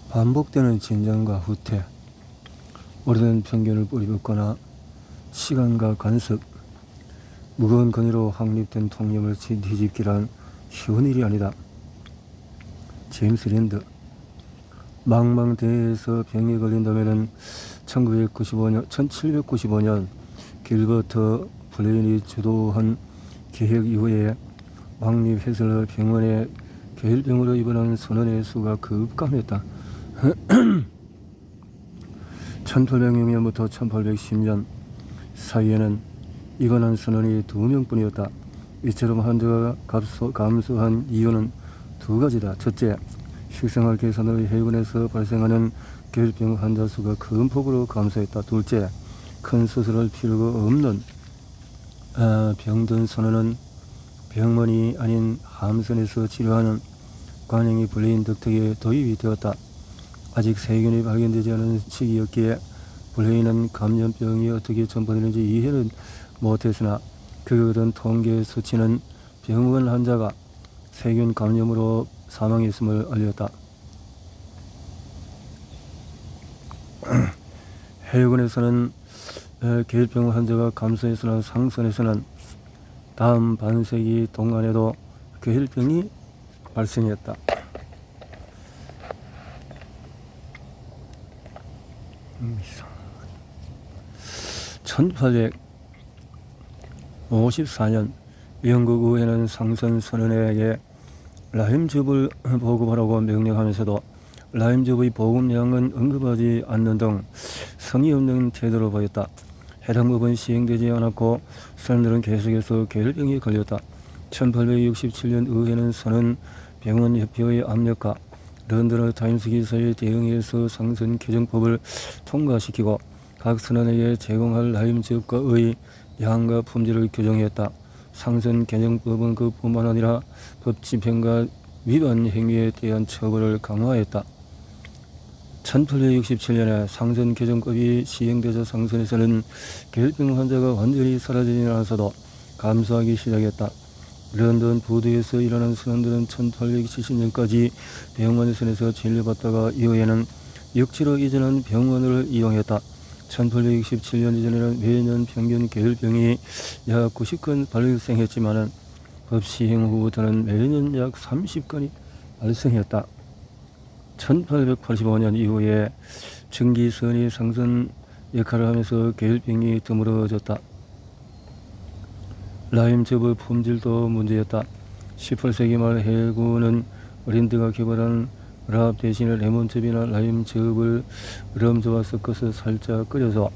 반복되는 진전과 후퇴, 오래된 편견을 뿌리붓거나 시간과 간섭, 무거운 건의로 확립된 통념을 뒤집기란 쉬운 일이 아니다. 제임스 랜드. 망망대해에서 병에 걸린다면 1795년 길버트 블레인이 주도한 계획 이후에 왕립 해설 병원에 계일병으로 입원한 선원의 수가 급감했다. 1806년부터 1810년 사이에는 입원한 선원이 2명뿐이었다. 이처럼 환자가 감소한 이유는 두 가지다. 첫째, 식생활 개선의 해군에서 발생하는 계일병 환자 수가 큰 폭으로 감소했다. 둘째, 큰 수술할 필요가 없는 병든 선원은 병원이 아닌 함선에서 치료하는 관행이 블레인 덕택에 도입이 되었다. 아직 세균이 발견되지 않은 시기였기에 블레인은 감염병이 어떻게 전파되는지 이해는 못했으나 그가 얻은 통계 수치는 병원 환자가 세균 감염으로 사망했음을 알렸다. 해군에서는 계일병 환자가 감소했으나 상선에서는 다음 반세기 동안에도 계일병이 발생했다. 1854년 영국 의회는 상선 선원에게 라임즙을 보급하라고 명령하면서도 라임즙의 보급량은 언급하지 않는 등 성의 없는 태도를 보였다. 해당 법은 시행되지 않았고 선원들은 계속해서 계일병에 걸렸다. 1867년 의회는 선원 병원 협회의 압력과 런던 타임스 기사에 대응해서 상선 개정법을 통과시키고 각 선원에게 제공할 라임즙과의 양과 품질을 규정했다. 상선 개정법은 그뿐만 아니라 법 집행과 위반 행위에 대한 처벌을 강화했다. 1867년에 상선 개정법이 시행되자 상선에서는 계일병 환자가 완전히 사라지지 않아서도 감소하기 시작했다. 런던 부두에서 일하는 선원들은 1870년까지 병원에서 진료받다가 이후에는 육지로 이전한 병원을 이용했다. 1867년 이전에는 매년 평균 계일병이 약 90건 발생했지만 법 시행 후부터는 매년 약 30건이 발생했다. 1885년 이후에 증기선이 상선 역할을 하면서 계일병이 드물어졌다. 라임즙의 품질도 문제였다. 18세기 말 해군은 린드가 개발한 랍 대신에 레몬즙이나 라임즙을 럼즙과 섞어서 살짝 끓여서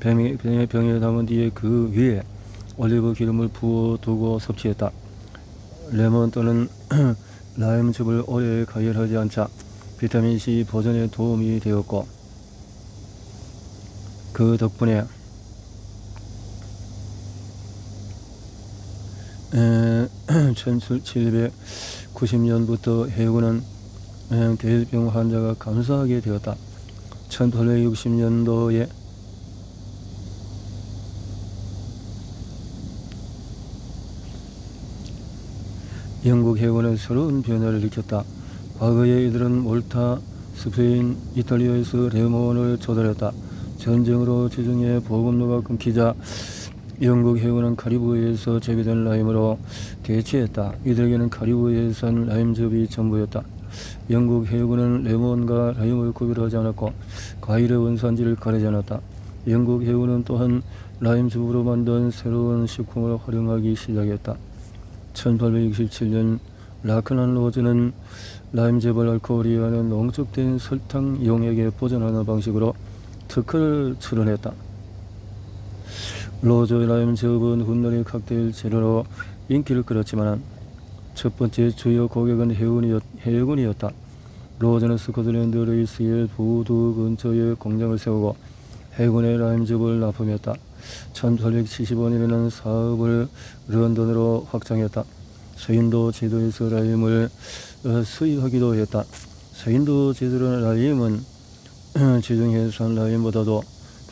병에 담은 뒤에 그 위에 올리브 기름을 부어 두고 섭취했다. 레몬 또는 라임즙을 오래 가열하지 않자 비타민C 보존에 도움이 되었고 그 덕분에 1790년부터 해군은 계일병 환자가 감소하게 되었다. 1860년도에 영국 해군은 새로운 변화를 일으켰다. 과거에 이들은 몰타, 스페인, 이탈리아에서 레몬을 조달했다. 전쟁으로 지중해 보급로가 끊기자 영국 해군은 카리브해에서 재배된 라임으로 대체했다. 이들에게는 카리브해산 라임즙이 전부였다. 영국 해군은 레몬과 라임을 구별하지 않았고 과일의 원산지를 가리지 않았다. 영국 해군은 또한 라임즙으로 만든 새로운 식품을 활용하기 시작했다. 1867년 라크난 로즈는 라임즙을 알코올이라는 농축된 설탕 용액에 보존하는 방식으로 특허를 출원했다. 로즈 라임즙은 훗날의 칵테일 재료로 인기를 끌었지만 첫 번째 주요 고객은 해군이었다. 로즈는 스코틀랜드 레이스의 부두 근처에 공장을 세우고 해군의 라임즙을 납품했다. 1875년에는 사업을 런던으로 확장했다. 서인도 제도에서 라임을 수입하기도 했다. 서인도 제도의 라임은 지중해산 라임보다도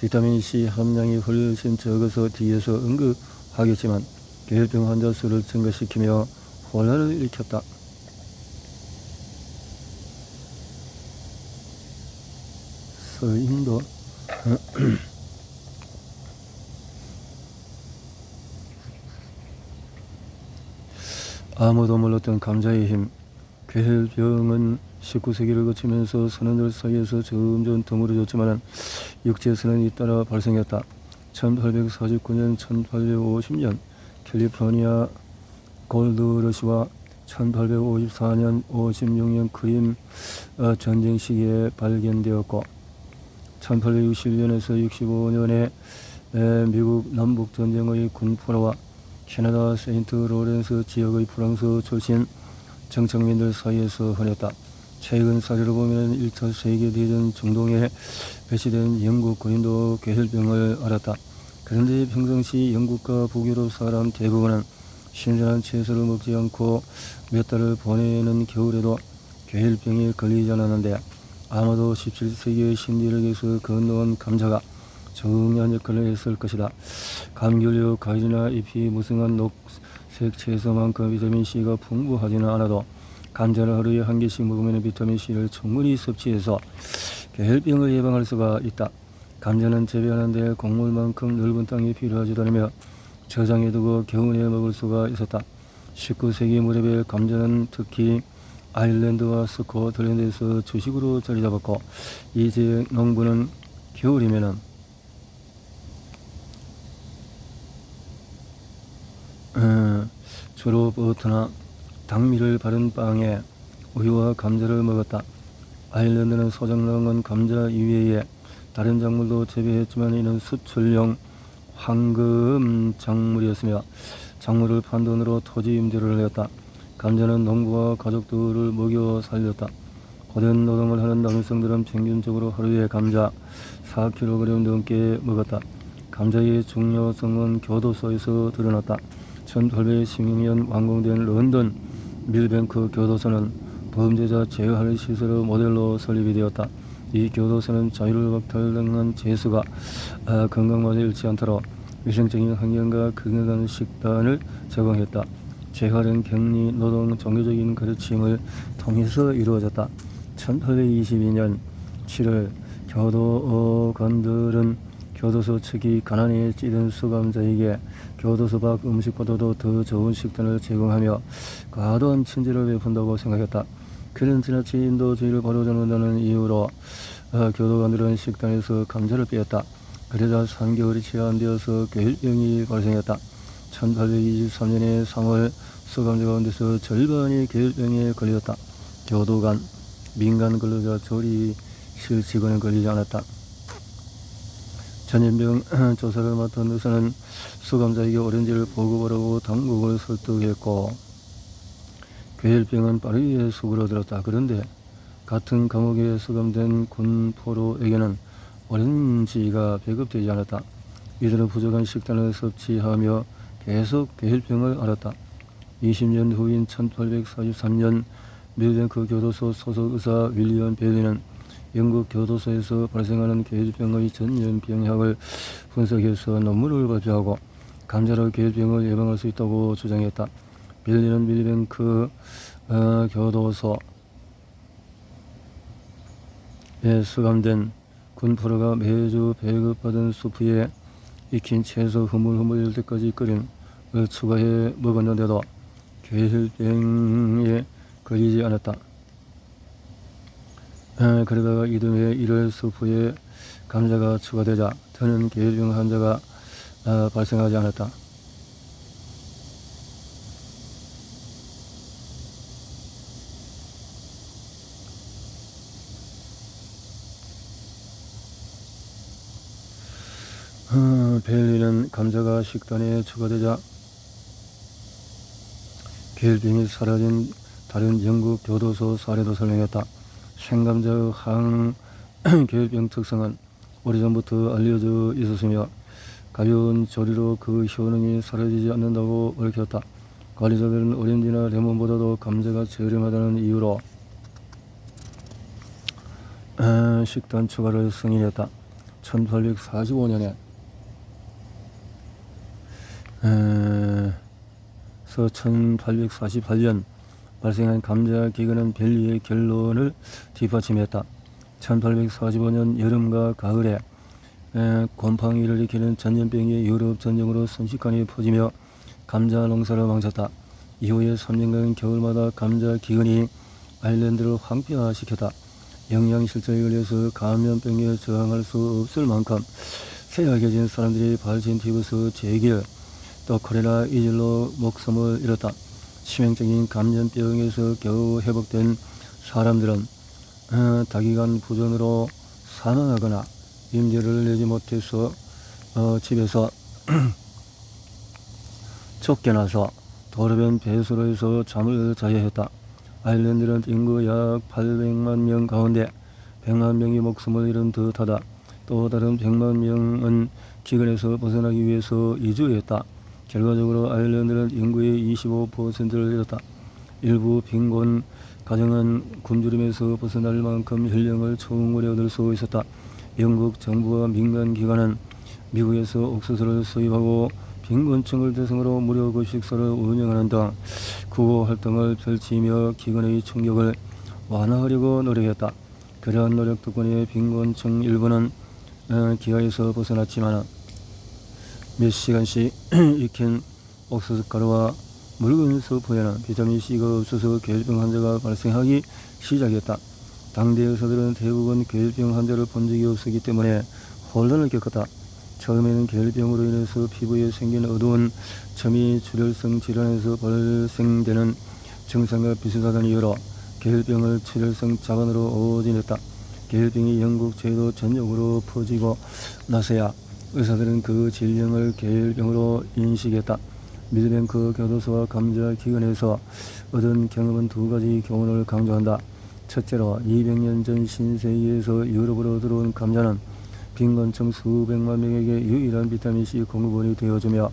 비타민C 함량이 훨씬 적어서 뒤에서 언급하겠지만 계일병 환자 수를 증가시키며 혼란을 일으켰다. 서인도 아무도 몰랐던 감자의 힘. 괴혈병은 19세기를 거치면서 선원들 사이에서 점점 드물어졌지만 육지에서는 잇따라 발생했다. 1849년, 1850년 캘리포니아 골드러시와 1854년, 56년 크림 전쟁 시기에 발견되었고 1861년에서 65년에 미국 남북전쟁의 군포로와 캐나다 세인트 로렌스 지역의 프랑스 출신 정착민들 사이에서 흔했다. 최근 사례로 보면 1차 세계대전 중동에 배치된 영국 군인도 괴혈병을 앓았다. 그런데 평상시 영국과 북유럽 사람 대부분은 신선한 채소를 먹지 않고 몇 달을 보내는 겨울에도 괴혈병에 걸리지 않았는데 아마도 17세기의 신디력에서 건너온 감자가 중요한 역할을 했을 것이다. 감귤류 과일이나 잎이 무성한 녹색 채소만큼 비타민C가 풍부하지는 않아도 감자를 하루에 한 개씩 먹으면 비타민C를 충분히 섭취해서 괴혈병을 예방할 수가 있다. 감자는 재배하는데 곡물만큼 넓은 땅이 필요하지도 않으며 저장해두고 겨울에 먹을 수가 있었다. 19세기 무렵에 감자는 특히 아일랜드와 스코틀랜드에서 주식으로 자리 잡았고 이 지역 농부는 겨울이면은 주로 버터나 당미를 바른 빵에 우유와 감자를 먹었다. 아일랜드는 소작농은 감자 이외에 다른 작물도 재배했지만 이는 수출용 황금 작물이었으며 작물을 판 돈으로 토지 임대를 했다. 감자는 농부와 가족들을 먹여 살렸다. 고된 노동을 하는 남성들은 평균적으로 하루에 감자 4kg 넘게 먹었다. 감자의 중요성은 교도소에서 드러났다. 1812년 완공된 런던 밀뱅크 교도소는 범죄자 제어할 시설의 모델로 설립이 되었다. 이 교도소는 자유를 박탈당한 죄수가 건강마저 잃지 않도록 위생적인 환경과 건강한 식단을 제공했다. 재활용, 격리, 노동, 종교적인 가르침을 통해서 이루어졌다. 1822년 7월 교도관들은 교도소 측이 가난에 찌든 수감자에게 교도소 밖 음식보다도 더 좋은 식단을 제공하며 과도한 친절을 베푼다고 생각했다. 그는 지나친 인도주의를 바로잡는다는 이유로 교도관들은 식단에서 감자를 빼었다. 그러자 3개월이 채 안 되어서 괴혈병이 발생했다. 1823년에 3월 수감자 가운데서 절반이 괴혈병에 걸렸다. 교도관, 민간 근로자, 조리실 직원은 걸리지 않았다. 전염병 조사를 맡은 의사는 수감자에게 오렌지를 보급하라고 당국을 설득했고 괴혈병은 빠르게 수그러들었다. 그런데 같은 감옥에 수감된 군포로에게는 오렌지가 배급되지 않았다. 이들은 부족한 식단을 섭취하며 계속 괴혈병을 앓았다. 20년 후인 1843년 밀뱅크 교도소 소속 의사 윌리엄 베일리는 영국 교도소에서 발생하는 괴혈병의 전염병학을 분석해서 논문을 발표하고 감자로 괴혈병을 예방할 수 있다고 주장했다. 베일리는 밀뱅크 교도소에 수감된 군포로가 매주 배급받은 수프에 익힌 채소 흐물흐물일 때까지 끓인 걸 추가해 먹었는데도 괴혈병에 걸리지 않았다. 그러다가 이듬해 1월 수프에 감자가 추가되자 더는 괴혈병 환자가 발생하지 않았다. 베일리는 감자가 식단에 추가되자 괴혈병이 사라진 다른 영국 교도소 사례도 설명했다. 생감자의 항괴혈병 특성은 오래전부터 알려져 있었으며 가벼운 조리로 그 효능이 사라지지 않는다고 밝혔다. 관리자들은 오렌지나 레몬보다도 감자가 저렴하다는 이유로 식단 추가를 승인했다. 1845년에 1848년 발생한 감자 기근은 벨리의 결론을 뒷받침했다. 1845년 여름과 가을에 곰팡이를 일으키는 전염병이 유럽 전역으로 순식간에 퍼지며 감자 농사를 망쳤다. 이후에 3년간 겨울마다 감자 기근이 아일랜드를 황폐화시켰다. 영양실조에 걸려서 감염병에 저항할 수 없을 만큼 쇠약해진 사람들이 발진 티브스, 제길, 또 콜레라 이질로 목숨을 잃었다. 치명적인 감염병에서 겨우 회복된 사람들은 다기간 부전으로 사망하거나 임대를 내지 못해서 집에서 쫓겨나서 도로변 배수로에서 잠을 자야 했다. 아일랜드는 인구 약 800만 명 가운데 100만 명이 목숨을 잃은 듯하다. 또 다른 100만 명은 기근에서 벗어나기 위해서 이주했다. 결과적으로 아일랜드는 인구의 25%를 잃었다. 일부 빈곤 가정은 굶주림에서 벗어날 만큼 연령을 충분히 얻을 수 있었다. 영국 정부와 민간기관은 미국에서 옥수수를 수입하고 빈곤층을 대상으로 무료 급식소를 운영하는 등 구호 활동을 펼치며 기근의 충격을 완화하려고 노력했다. 그러한 노력 덕분에 빈곤층 일부는 기아에서 벗어났지만 몇 시간씩 익힌 옥수수 가루와 묽은 수프에는 비타민C가 없어서 괴혈병 환자가 발생하기 시작했다. 당대 의사들은 대부분 괴혈병 환자를 본 적이 없었기 때문에 혼란을 겪었다. 처음에는 괴혈병으로 인해서 피부에 생긴 어두운 점이 출혈성 질환에서 발생되는 증상과 비슷하다는 이유로 괴혈병을 출혈성 자반으로 오진했다. 괴혈병이 영국 제도 전역으로 퍼지고 나서야 의사들은 그 질병을 괴혈병으로 인식했다. 밀뱅크 교도소와 감자 기근에서 얻은 경험은 두 가지 교훈을 강조한다. 첫째로 200년 전 신세계에서 유럽으로 들어온 감자는 빈곤층 수백만 명에게 유일한 비타민C 공급원이 되어주며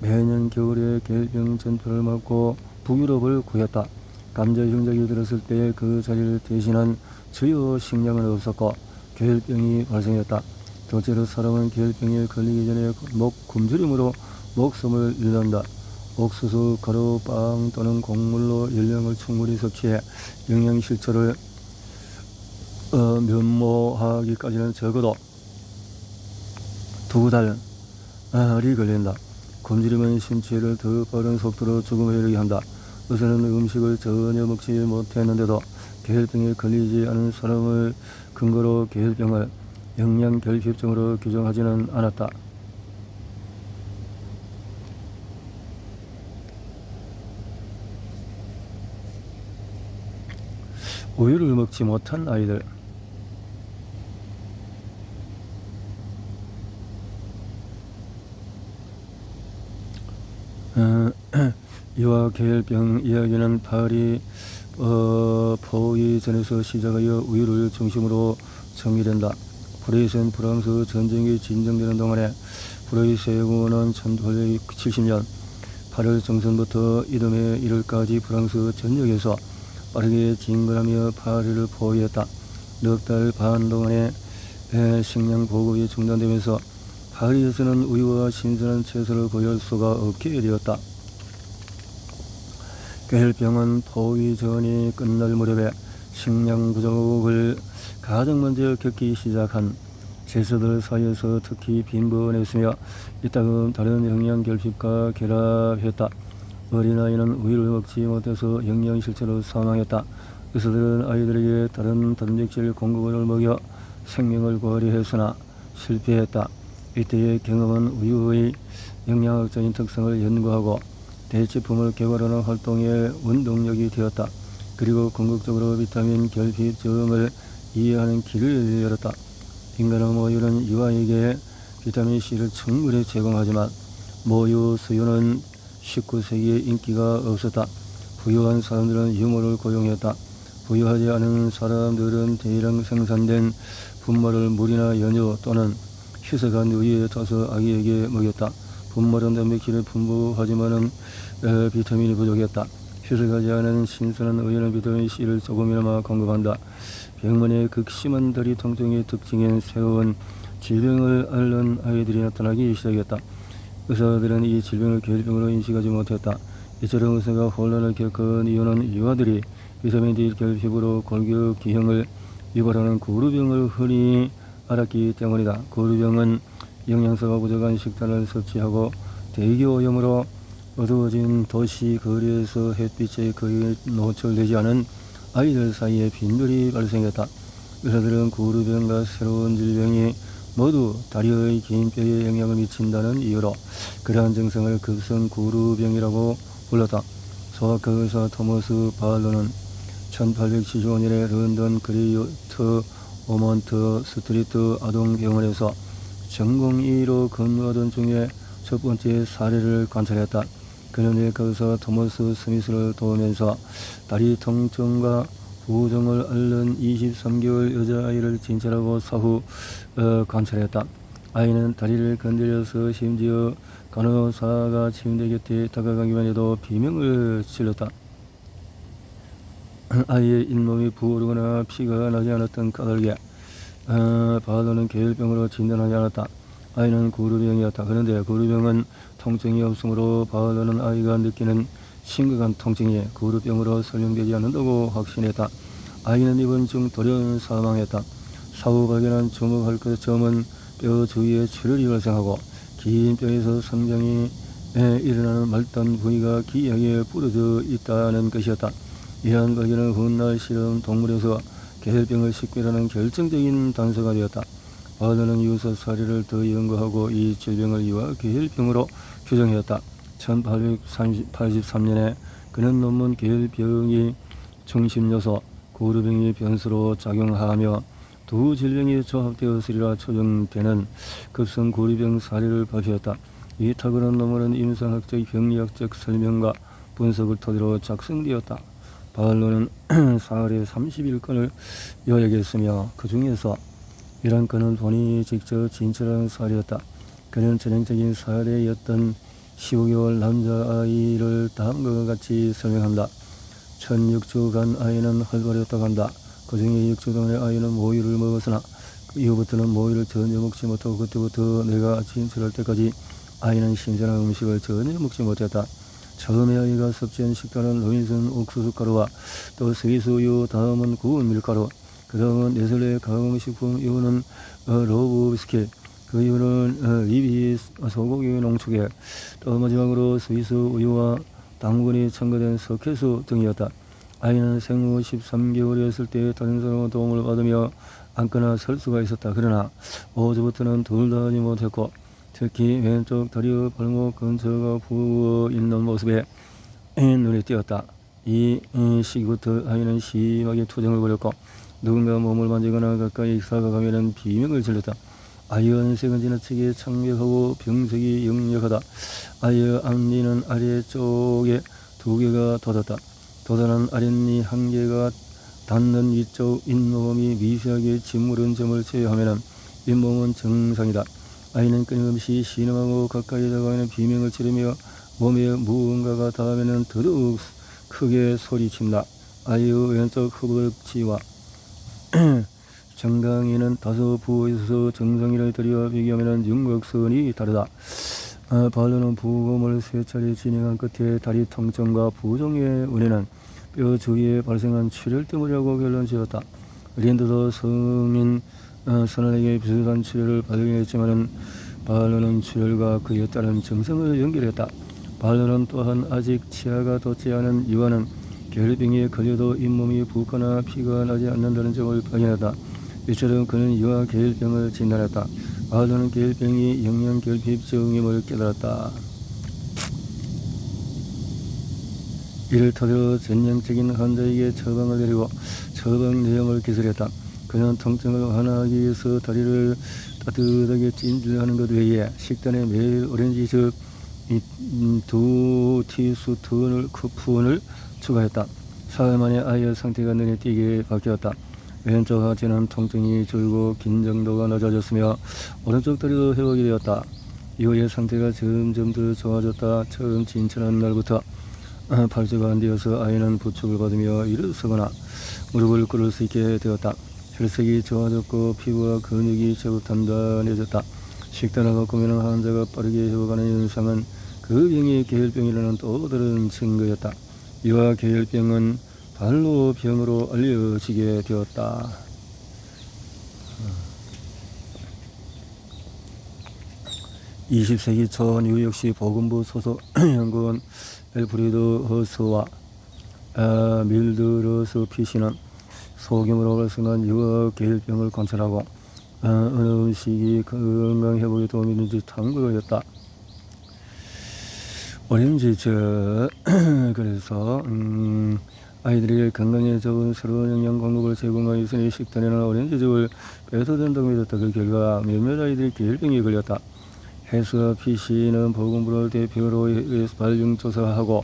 매년 겨울에 괴혈병 전파를 막고 북유럽을 구했다. 감자 형작이 들었을 때 그 자리를 대신한 주요 식량은 없었고 괴혈병이 발생했다. 둘째로 사람은 괴혈병에 걸리기 전에 목 굶주림으로 목숨을 잃는다. 옥수수, 가루, 빵 또는 곡물로 열량을 충분히 섭취해 영양실조를 면모하기까지는 적어도 2달이 걸린다. 굶주림은 신체를 더 빠른 속도로 죽음에 이르게 한다. 의사는 음식을 전혀 먹지 못했는데도 괴혈병에 걸리지 않은 사람을 근거로 괴혈병을 영양결핍증으로 규정하지는 않았다. 우유를 먹지 못한 아이들. 이와 괴혈병 이야기는 파리 포위전에서 시작하여 우유를 중심으로 전개된다. 프레이스는 프랑스 전쟁이 진정되는 동안에 프레이스 해군은 1870년 8월 중순부터 이듬해 1월까지 프랑스 전역에서 빠르게 진군하며 파리를 포위했다. 넉 달 반 동안에 식량 보급이 중단되면서 파리에서는 우유와 신선한 채소를 구할 수가 없게 되었다. 괴혈병은 포위전이 끝날 무렵에 식량 부족을 가장 먼저 겪기 시작한 제서들 사이에서 특히 빈번했으며 이따금 다른 영양결핍과 결합했다. 어린아이는 우유를 먹지 못해서 영양실조로 사망했다. 의사들은 아이들에게 다른 단백질 공급원을 먹여 생명을 구하려 했으나 실패했다. 이때의 경험은 우유의 영양학적인 특성을 연구하고 대체품을 개발하는 활동의 원동력이 되었다. 그리고 궁극적으로 비타민 결핍증을 이해하는 길을 열었다. 인간의 모유는 유아에게 비타민C를 충분히 제공하지만 모유 수유는 19세기에 인기가 없었다. 부유한 사람들은 유모를 고용했다. 부유하지 않은 사람들은 대량 생산된 분말을 물이나 연유 또는 희석한 우유에 타서 아기에게 먹였다. 분말은 단백질이 풍부하지만은 비타민이 부족했다. 희석하지 않은 신선한 우유는 비타민C를 조금이나마 공급한다. 병원의 극심한 다리 통증의 특징인 새로운 질병을 앓는 아이들이 나타나기 시작했다. 의사들은 이 질병을 괴혈병으로 인식하지 못했다. 이처럼 의사가 혼란을 겪은 이유는 유아들이 비타민 D 결핍으로 골격 기형을 이바라는 고루병을 흔히 알았기 때문이다. 고루병은 영양소가 부족한 식단을 섭취하고 대기오염으로 어두워진 도시 거리에서 햇빛에 거의 노출되지 않은 아이들 사이에 빈혈이 발생했다. 의사들은 고루병과 새로운 질병이 모두 다리의 긴 뼈에 영향을 미친다는 이유로 그러한 증상을 급성 고루병이라고 불렀다. 소아과 의사 토머스 바알로는 1875년에 런던 그레이트 오먼트 스트리트 아동병원에서 전공의로 근무하던 중에 첫 번째 사례를 관찰했다. 그는 내과 의사 토머스 스미스를 도우면서 다리 통증과 부종을 앓는 23개월 여자아이를 진찰하고 사후 관찰했다. 아이는 다리를 건드려서 심지어 간호사가 침대 곁에 다가가기만 해도 비명을 질렀다. 아이의 잇몸이 부어오르거나 피가 나지 않았던 까닭에 바알로는 계열병으로 진단하지 않았다. 아이는 고루병이었다. 그런데 고루병은 통증이 없으므로 바알로는 아이가 느끼는 심각한 통증이 고루병으로 설명되지 않는다고 확신했다. 아이는 입원 중 돌연 사망했다. 사후 발견한 주목할 것 점은 뼈 주위에 출혈이 발생하고 긴 뼈에서 성장이 일어나는 말단 부위가 기하게 부러져 있다는 것이었다. 이러한 발견은 훗날 실험 동물에서 계열병을 식별하는 결정적인 단서가 되었다. 바알로는 유사 사례를 더 연구하고 이 질병을 이와 계열병으로 규정했다. 1883년에 그는 논문 계열병이 중심요소 고루병이 변수로 작용하며 두 질병이 조합되었으리라 추정되는 급성 고루병 사례를 발표했다. 이 탁월한 논문은 임상학적 병리학적 설명과 분석을 토대로 작성되었다. 바알로는 사흘에 31건을 요약했으며 그 중에서 11건은 본인이 직접 진찰한 사례였다. 그는 전형적인 사례였던 15개월 남자아이를 다음과 같이 설명한다. 첫 6주간 아이는 활발했다고 한다. 그 중에 6주 동안의 아이는 모유를 먹었으나 그 이후부터는 모유를 전혀 먹지 못하고 그때부터 내가 진찰할 때까지 아이는 신선한 음식을 전혀 먹지 못했다. 처음에 아이가 섭취한 식단은 로인슨 옥수수 가루와 또 스위스우유, 다음은 구운 밀가루, 그 다음은 네슬레 가공식품, 이후는 로브 비스킷, 그 이후는 리비 소고기 농축액, 또 마지막으로 스위스 우유와 당분이 첨가된 석회수 등이었다. 아이는 생후 13개월이었을 때 다른 사람의 도움을 받으며 앉거나 설 수가 있었다. 그러나 5주부터는 둘 다 하지 못했고 특히 왼쪽 다리의 발목 근처가 부어 있는 모습에 눈에 띄었다. 이 시기부터 아이는 심하게 투정을 벌였고 누군가 몸을 만지거나 가까이 다가가면 비명을 질렀다. 아이의 안색은 지나치게 창백하고 병색이 역력하다. 아이의 앞니는 아래쪽에 2개가 돋았다. 돋아난 아랫니 1개가 닿는 위쪽 잇몸이 미세하게 짓무른 점을 제외하면 잇몸은 정상이다. 아이는 끊임없이 신음하고 가까이 다가가면 비명을 지르며 몸에 무언가가 닿으면 더더욱 크게 소리친다. 아이의 왼쪽 허벅지와 정강이는 다소 부어있어서 정상이를 다리와 비교하면 윤곽선이 다르다. 바알로는 부검을 3차례 진행한 끝에 다리 통증과 부종의 원인은 뼈 주위에 발생한 출혈 때문이라고 결론지었다. 린드도 성인 선원에게 비슷한 출혈을 발견했지만 바알로는 출혈과 그에 따른 증상을 연결했다. 바알로는 또한 아직 치아가 돋지 않은 이와는 계열병에 걸려도 잇몸이 붓거나 피가 나지 않는다는 점을 발견했다. 이처럼 그는 이와 계열병을 진단했다. 바알로는 계열병이 영양결핍증임을 깨달았다. 이를 토대로 전형적인 환자에게 처방을 내리고 처방 내용을 기술했다. 그는 통증을 완화하기 위해서 다리를 따뜻하게 찜질하는 것 외에 식단에 매일 오렌지즙 2티스푼을 추가했다. 사흘 만에 아이의 상태가 눈에 띄게 바뀌었다. 왼쪽 하체는 통증이 줄고 긴장도가 낮아졌으며 오른쪽 다리도 회복이 되었다. 이후에 상태가 점점 더 좋아졌다. 처음 진찰한 날부터 8주가 안 되어서 아이는 부축을 받으며 일어서거나 무릎을 꿇을 수 있게 되었다. 혈색이 좋아졌고 피부와 근육이 제법 단단해졌다. 식단을 바꾸면 환자가 빠르게 회복하는 현상은 그 병이 계열병이라는 또 다른 증거였다. 이와 계열병은 발로병으로 알려지게 되었다. 20세기 초 뉴욕시 보건부 소속 연구원 엘프리드 허스와 밀드러스 피시는 소규모로 발생한 유아 계열병을 관찰하고 어느 음식이 건강 회복에 도움이 되는지 탐구를 했다. 오렌지즙 그래서 아이들이 건강에 좋은 새로운 영양 공급을 제공하기 위해 식단에는 오렌지즙을 빼도 된다고 믿었다. 그 결과 몇몇 아이들이 계열병에 걸렸다. 해수와 피시는 보건부를 대표로 발령 조사하고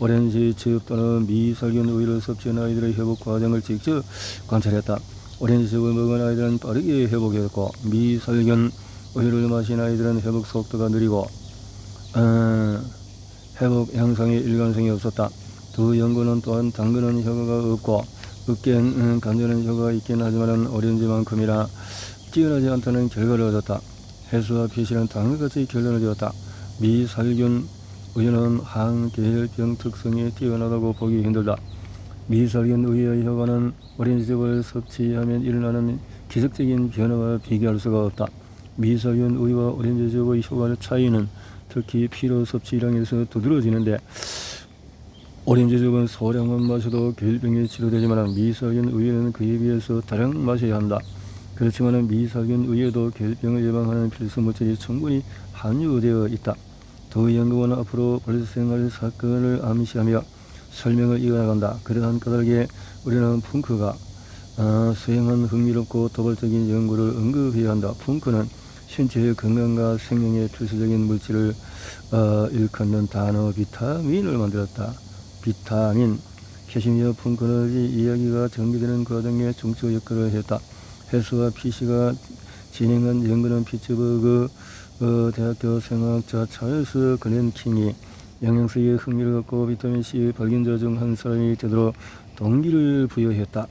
오렌지즙 또는 미살균 우유를 섭취한 아이들의 회복 과정을 직접 관찰했다. 오렌지즙을 먹은 아이들은 빠르게 회복했고 미살균 우유를 마신 아이들은 회복 속도가 느리고 회복 향상에 일관성이 없었다. 두 연구는 또한 당근은 효과가 없고 으깬 간절한 효과가 있긴 하지만 오렌지만큼이나 뛰어나지 않다는 결과를 얻었다. 해수와 피시는 다음같이 결론을 지었다. 미살균 우유는 항계열병 특성이 뛰어나다고 보기 힘들다. 미살균 우유의 효과는 오렌지즙을 섭취하면 일어나는 기적적인 변화와 비교할 수가 없다. 미살균 우유와 오렌지즙의 효과 차이는 특히 피로 섭취량에서 두드러지는데 오렌지즙은 소량만 마셔도 계열병이 치료되지만 미살균 우유는 그에 비해서 다량 마셔야 한다. 그렇지만 미살균 우유에도 계열병을 예방하는 필수 물질이 충분히 함유되어 있다. 두 연구원은 앞으로 발생할 사건을 암시하며 설명을 이어나간다. 그러한 까닭에 우리는 펑크가 수행한 흥미롭고 도발적인 연구를 언급해야 한다. 펑크는 신체의 건강과 생명에 필수적인 물질을 일컫는 단어 비타민을 만들었다. 비타민, 캐시미어 펑크너지 이야기가 전개되는 과정에 중추 역할을 했다. 해수와 피시가 진행한 연구는 피츠버그 대학교 생화학자 찰스 글렌킹이 영양소에 흥미를 갖고 비타민C 발견자 중 한 사람이 되도록 동기를 부여했다.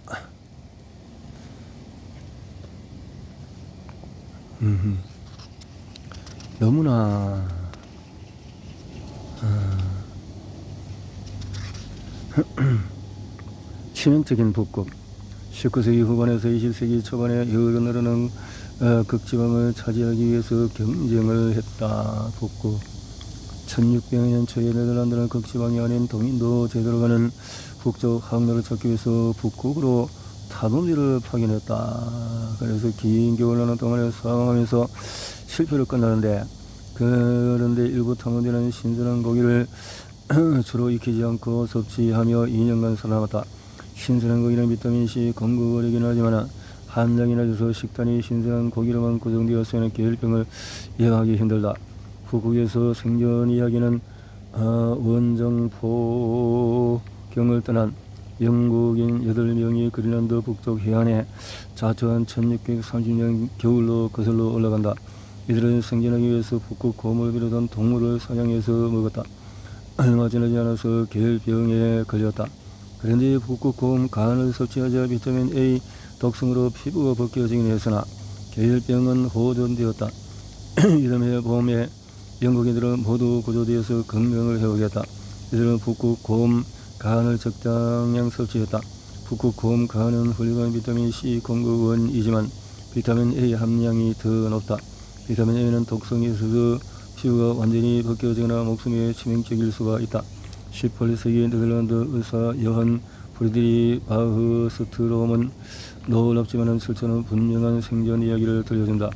너무나 치명적인 북극 19세기 후반에서 20세기 초반에 여러 극지방을 차지하기 위해서 경쟁을 했다. 북극 1600년 초에 네덜란드는 극지방이 아닌 동인도 제도로 가는 북쪽 항로를 찾기 위해서 북극으로 탐험대를 파견했다. 그래서 긴 겨울나는 동안에 상황하면서 실패로 끝나는데 그런데 일부 탐험대는 신선한 고기를 주로 익히지 않고 섭취하며 2년간 살아남았다. 신선한 고기는 비타민C 공급 어리긴 하지만 한량이 낮아서 식단이 신선한 고기로만 구성되었으면 계열병을 예방하기 힘들다. 북극에서 생존 이야기는 원정포경을 떠난 영국인 8명이 그린란드 북쪽 해안에 자초한 1630년 겨울로 거슬러 올라간다. 이들은 생존하기 위해서 북극 곰을 비롯한 동물을 사냥해서 먹었다. 얼마 지나지 않아서 계열병에 걸렸다. 그런데 북극 곰 간을 섭취하자 비타민 A 독성으로 피부가 벗겨지긴 했으나 계열병은 호전되었다. 이듬해 봄에 영국인들은 모두 구조되어서 건강을 회복했다. 이들은 북극 곰 간을 적당량 섭취했다. 북극 곰 간은 훌륭한 비타민 C 공급원이지만 비타민 A 함량이 더 높다. 비타민 A는 독성이 있어서 피부가 완전히 벗겨지거나 목숨에 치명적일 수가 있다. 18세기 네덜란드 의사 여한 프리드리 바흐스트롬은 놀랍지만 실제는 분명한 생존 이야기를 들려준다.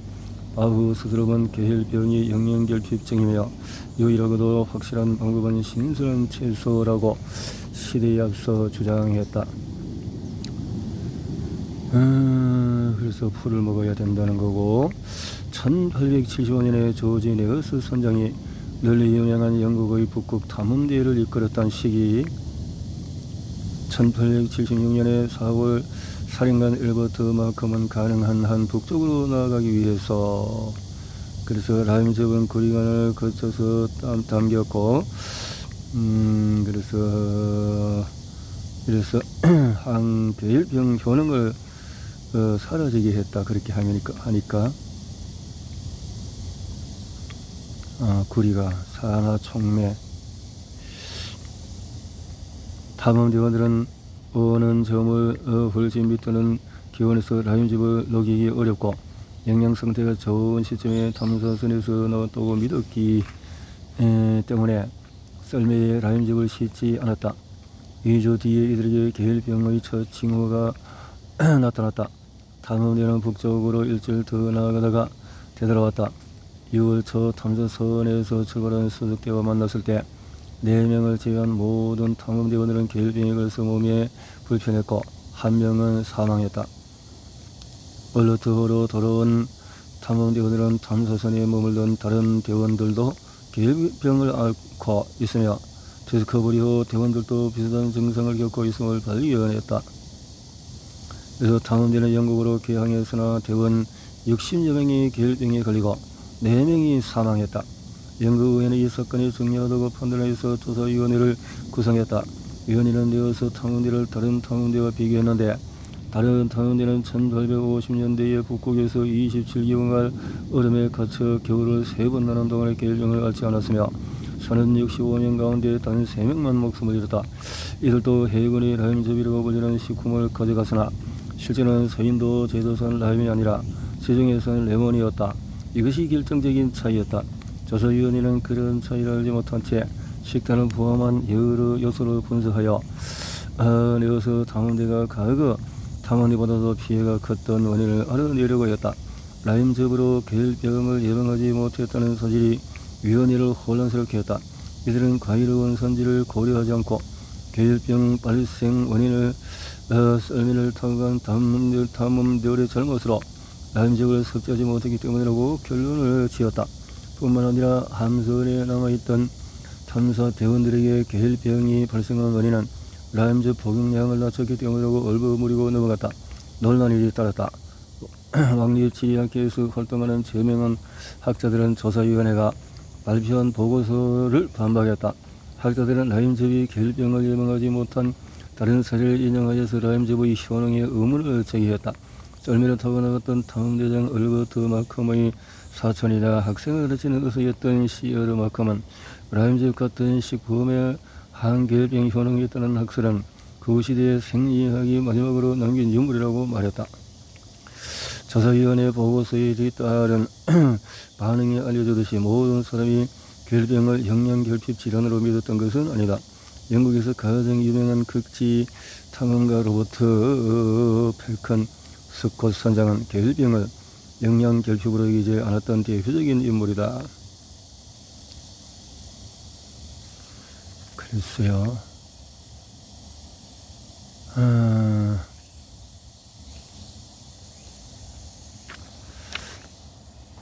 바흐스트롬은 계열병이 영양결핍증이며 유일하고도 확실한 방법은 신선한 채소라고 시대에 앞서 주장했다. 그래서 풀을 먹어야 된다는 거고 1875년에 조지 네어스 선장이 널리 유명한 영국의 북극 탐험대회를 이끌었던 시기 1876년에 4월 사령관 엘버트 마컴은 가능한 한 북쪽으로 나아가기 위해서 그래서 라임즙은 구리간을 거쳐서 담겼고 그래서 항계열병 효능을 사라지게 했다. 그렇게 하니까 구리가 산화 촉매 탐험대원들은 오는 점을 훨씬 밑도는 기온에서 라임즙을 녹이기 어렵고 영양 상태가 좋은 시점에 탐사선에서 나왔다고 믿었기 때문에 썰매에 라임즙을 싣지 않았다. 2주 뒤에 이들에게 계일병의 첫 징후가 나타났다. 탐험대는 북쪽으로 일주일 더 나아가다가 되돌아왔다. 6월 초 탐사선에서 출발한 수석대와 만났을 때 4명을 제외한 모든 탐험대원들은 계일병에 걸려서 몸에 불편했고 1명은 사망했다. 얼루트호로 돌아온 탐험대원들은 탐사선에 머물던 다른 대원들도 계일병을 앓고 있으며 디스커버리 후 대원들도 비슷한 증상을 겪고 있음을 발견했다. 그래서 탐험대는 영국으로 개항했으나 대원 60여 명이 계일병에 걸리고 4명이 사망했다. 영국 의회는 이 사건이 중요하다고 판단해서 조사위원회를 구성했다. 위원회는 내어서 탐험대를 다른 탐험대와 비교했는데 다른 탐험대는 1850년대에 북극에서 27개월간 얼음에 갇혀 겨울을 3번 나는 동안에 계일병을 앓지 않았으며 35명 가운데 단 3명만 목숨을 잃었다. 이들도 해군이 라임즙이라고 불리는 식품을 가져갔으나 실제는 서인도 제도산 라임이 아니라 지중해산 레몬이었다. 이것이 결정적인 차이였다. 조사위원회는 그런 차이를 알지 못한 채 식단을 포함한 여러 요소를 분석하여 내어서 탐험대가 과거 탐험대보다도 피해가 컸던 원인을 알아내려고 했다. 라임즙으로 계일병을 예방하지 못했다는 사실이 위원회를 혼란스럽게 했다. 이들은 과일 원산지를 고려하지 않고 계일병 발생 원인을 썰매를 타고 간 탐험대원의 잘못으로 라임즙을 섭취하지 못했기 때문이라고 결론을 지었다. 뿐만 아니라 함선에 남아있던 탐사 대원들에게 계일병이 발생한 원인은 라임즙 복용량을 낮췄기 때문이라고 얼버무리고 넘어갔다. 논란이 따랐다. 왕립지리학회에서 활동하는 저명한 학자들은 조사위원회가 발표한 보고서를 반박했다. 학자들은 라임즙이 계일병을 예방하지 못한 다른 사례를 인용하여서 라임즙의 효능에 의문을 제기했다. 썰매를 타고 나갔던 탐험대장 얼버트 마컴의 사촌이자 학생을 가르치는 의사였던 시어르 마컴은 라임즙 같은 식품에 항계일병 효능이 있다는 학설은 그 시대의 생리학이 마지막으로 남긴 유물이라고 말했다. 조사위원회 보고서에 따른 반응이 알려주듯이 모든 사람이 계일병을 영양결핍 질환으로 믿었던 것은 아니다. 영국에서 가장 유명한 극지 탐험가 로버트 펠컨 스콧 선장은 계일병을 영양결핍으로 여기지 않았던 대표적인 인물이다. 글쎄요.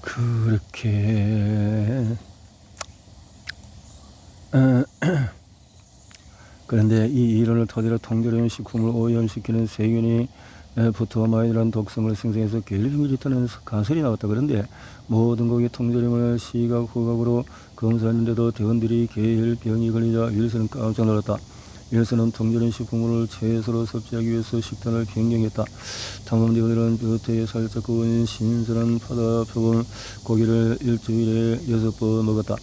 그렇게 그런데 이 이론을 토대로 통조림 식품을 오염시키는 세균이 부토마인이라는 독성을 생성해서 계일병이 일어나는 가설이 나왔다. 그런데 모든 고기 통조림을 시각 후각으로 검사했는데도 대원들이 계일병이 걸리자 윌슨은 깜짝 놀랐다. 윌슨은 통조림 식품을 최소로 섭취하기 위해서 식단을 변경했다. 탐험대원들은 뼈대에 살짝 구운 신선한 바다 표범 고기를 일주일에 6번 먹었다.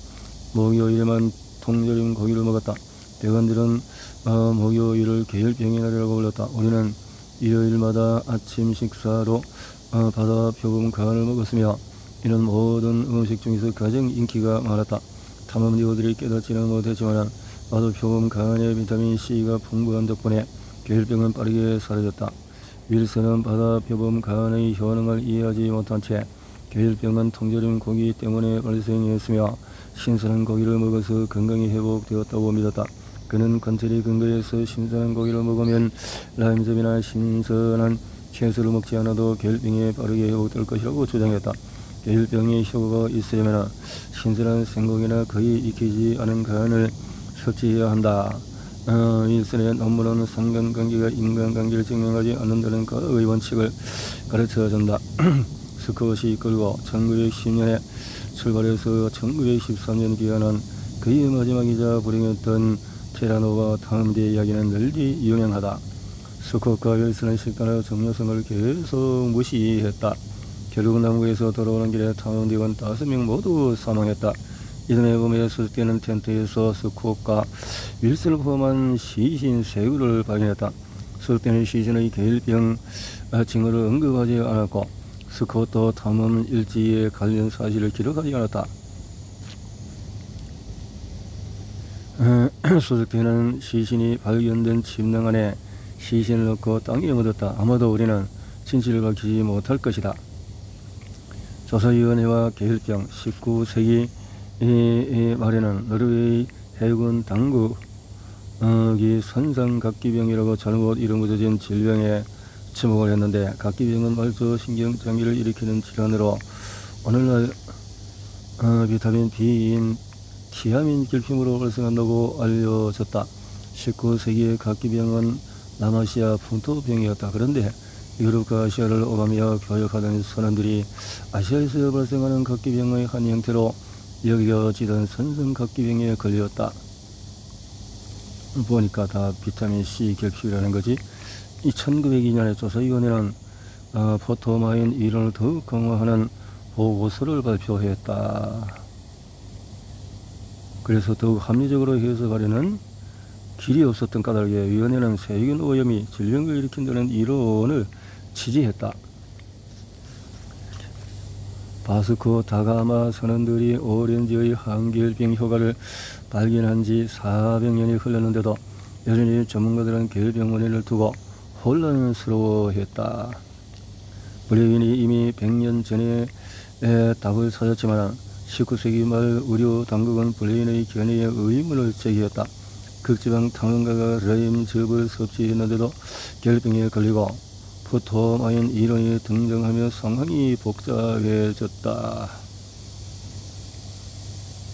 목요일에만 통조림 고기를 먹었다. 대원들은 목요일을 계일병의 날이라고 불렀다. 우리는 일요일마다 아침 식사로 바다 표범 간을 먹었으며 이는 모든 음식 중에서 가장 인기가 많았다. 탐험대원들이 깨닫지는 못했지만 바다 표범 간의 비타민 C가 풍부한 덕분에 계일병은 빠르게 사라졌다. 윌슨은 바다 표범 간의 효능을 이해하지 못한 채 계일병은 통조림 고기 때문에 발생했으며 신선한 고기를 먹어서 건강이 회복되었다고 믿었다. 그는 관찰의 근거에서 신선한 고기를 먹으면 라임즙이나 신선한 채소를 먹지 않아도 계일병이 빠르게 회복될 것이라고 주장했다. 계일병의 효과가 있으려면 신선한 생고기나 거의 익히지 않은 간을 섭취해야 한다. 윌슨의 논문은 상관관계가 인간관계를 증명하지 않는다는 과학의 원칙을 가르쳐준다. 스콧이 이끌고 1910년에 출발해서 1913년 기한한 그의 마지막이자 불행했던 테라노바 탐험대 이야기는 널리 유명하다. 스콧과 윌슨의 식단의 중요성을 계속 무시했다. 결국 남극에서 돌아오는 길에 탐험대원 5명 모두 사망했다. 이듬해 봄에 수색되는 텐트에서 스콧과 윌슨을 포함한 시신 3구를 발견했다. 수색되는 시신의 계일병 징후를 언급하지 않았고 스코트 탐험 일지에 관련 사실을 기록하지 않았다. 수색대는 시신이 발견된 침낭 안에 시신을 넣고 땅에 묻었다. 아마도 우리는 진실을 밝히지 못할 것이다. 조사위원회와 계열병 19세기 말에는 노르웨이 해군 당국이 선상각기병이라고 잘못 이름 붙여진 질병에 지목을 했는데, 각기병은 말초신경장애를 일으키는 질환으로 오늘날 비타민 B인 티아민 결핍으로 발생한다고 알려졌다. 19세기의 각기병은 남아시아 풍토병이었다. 그런데 유럽과 아시아를 오가며 교역하던 선원들이 아시아에서 발생하는 각기병의 한 형태로 여겨지던 선성각기병에 걸렸다. 보니까 다 비타민 C 결핍이라는 거지. 이 1902년에 조사위원회는 포토마인 이론을 더욱 강화하는 보고서를 발표했다. 그래서 더욱 합리적으로 해석하려는 길이 없었던 까닭에 위원회는 세균 오염이 질병을 일으킨다는 이론을 지지했다. 바스코 다가마 선원들이 오렌지의 항결병 효과를 발견한 지 400년이 흘렀는데도 여전히 전문가들은 결병 원인을 두고 혼란스러워했다. 블레윈이 이미 100년 전에 답을 찾았지만 19세기 말 의료 당국은 블레윈의 견해에 의문을 제기했다. 극지방 탐험가가 레임즙을 섭취했는데도 결병에 걸리고 포토마인 이론이 등장하며 상황이 복잡해졌다.